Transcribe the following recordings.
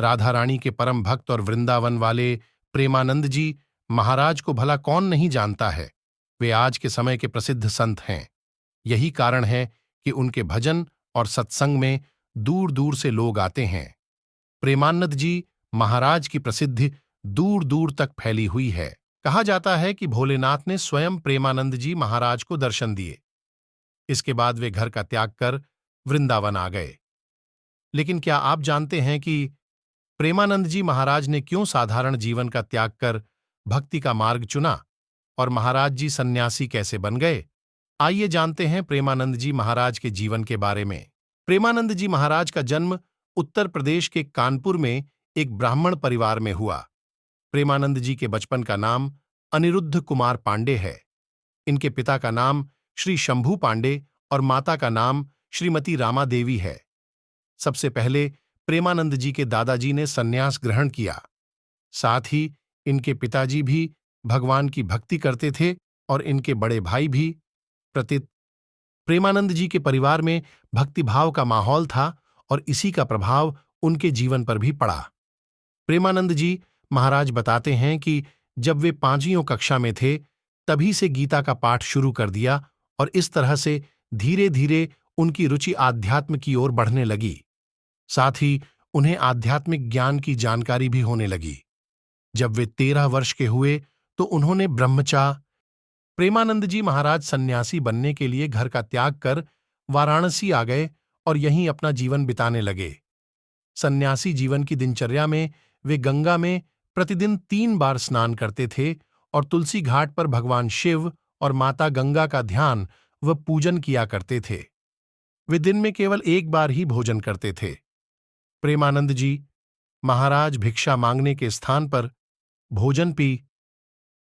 राधा रानी के परम भक्त और वृंदावन वाले प्रेमानंद जी महाराज को भला कौन नहीं जानता है। वे आज के समय के प्रसिद्ध संत हैं। यही कारण है कि उनके भजन और सत्संग में दूर दूर से लोग आते हैं। प्रेमानंद जी महाराज की प्रसिद्धि दूर दूर तक फैली हुई है। कहा जाता है कि भोलेनाथ ने स्वयं प्रेमानंद जी महाराज को दर्शन दिए। इसके बाद वे घर का त्याग कर वृंदावन आ गए। लेकिन क्या आप जानते हैं कि प्रेमानंद जी महाराज ने क्यों साधारण जीवन का त्याग कर भक्ति का मार्ग चुना और महाराज जी सन्यासी कैसे बन गए? आइए जानते हैं प्रेमानंद जी महाराज के जीवन के बारे में। प्रेमानंद जी महाराज का जन्म उत्तर प्रदेश के कानपुर में एक ब्राह्मण परिवार में हुआ। प्रेमानंद जी के बचपन का नाम अनिरुद्ध कुमार पांडे है। इनके पिता का नाम श्री शंभू पांडे और माता का नाम श्रीमती रामा देवी है। सबसे पहले प्रेमानंद जी के दादाजी ने सन्यास ग्रहण किया। साथ ही इनके पिताजी भी भगवान की भक्ति करते थे और इनके बड़े भाई भी। प्रतीत प्रेमानंद जी के परिवार में भक्तिभाव का माहौल था और इसी का प्रभाव उनके जीवन पर भी पड़ा। प्रेमानंद जी महाराज बताते हैं कि जब वे 5वीं कक्षा में थे तभी से गीता का पाठ शुरू कर दिया और इस तरह से धीरे धीरे उनकी रुचि आध्यात्म की ओर बढ़ने लगी। साथ ही उन्हें आध्यात्मिक ज्ञान की जानकारी भी होने लगी। जब वे 13 वर्ष के हुए तो उन्होंने प्रेमानंद जी महाराज सन्यासी बनने के लिए घर का त्याग कर वाराणसी आ गए और यहीं अपना जीवन बिताने लगे। सन्यासी जीवन की दिनचर्या में वे गंगा में प्रतिदिन 3 बार स्नान करते थे और तुलसी घाट पर भगवान शिव और माता गंगा का ध्यान व पूजन किया करते थे। वे दिन में केवल 1 बार ही भोजन करते थे। प्रेमानंद जी महाराज भिक्षा मांगने के स्थान पर भोजन पी।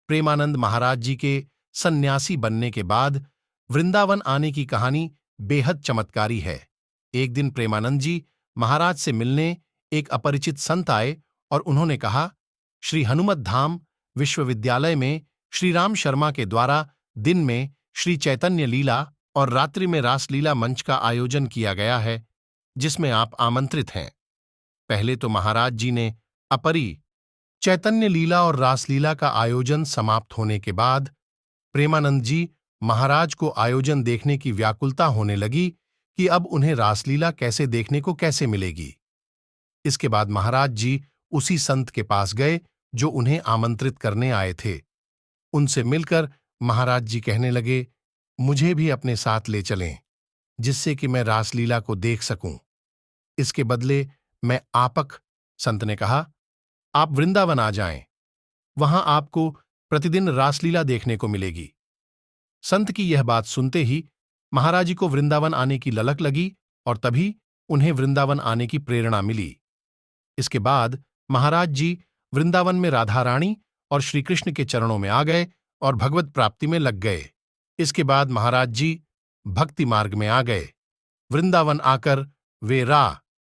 प्रेमानंद महाराज जी के सन्यासी बनने के बाद वृंदावन आने की कहानी बेहद चमत्कारी है। एक दिन प्रेमानंद जी महाराज से मिलने एक अपरिचित संत आए और उन्होंने कहा, श्री हनुमत धाम विश्वविद्यालय में श्री राम शर्मा के द्वारा दिन में श्री चैतन्य लीला और रात्रि में रासलीला मंच का आयोजन किया गया है, जिसमें आप आमंत्रित हैं। पहले तो महाराज जी ने अपरी चैतन्य लीला और रासलीला का आयोजन समाप्त होने के बाद प्रेमानंद जी महाराज को आयोजन देखने की व्याकुलता होने लगी कि अब उन्हें रासलीला कैसे देखने को कैसे मिलेगी। इसके बाद महाराज जी उसी संत के पास गए जो उन्हें आमंत्रित करने आए थे। उनसे मिलकर महाराज जी कहने लगे, मुझे भी अपने साथ ले चलें, जिससे कि मैं रासलीला को देख सकूं। इसके बदले मैं संत ने कहा, आप वृंदावन आ जाएं, वहां आपको प्रतिदिन रासलीला देखने को मिलेगी। संत की यह बात सुनते ही महाराज जी को वृंदावन आने की ललक लगी और तभी उन्हें वृंदावन आने की प्रेरणा मिली। इसके बाद महाराज जी वृंदावन में राधा रानी और श्री कृष्ण के चरणों में आ गए और भगवत प्राप्ति में लग गए। इसके बाद महाराज जी भक्ति मार्ग में आ गए। वृंदावन आकर वे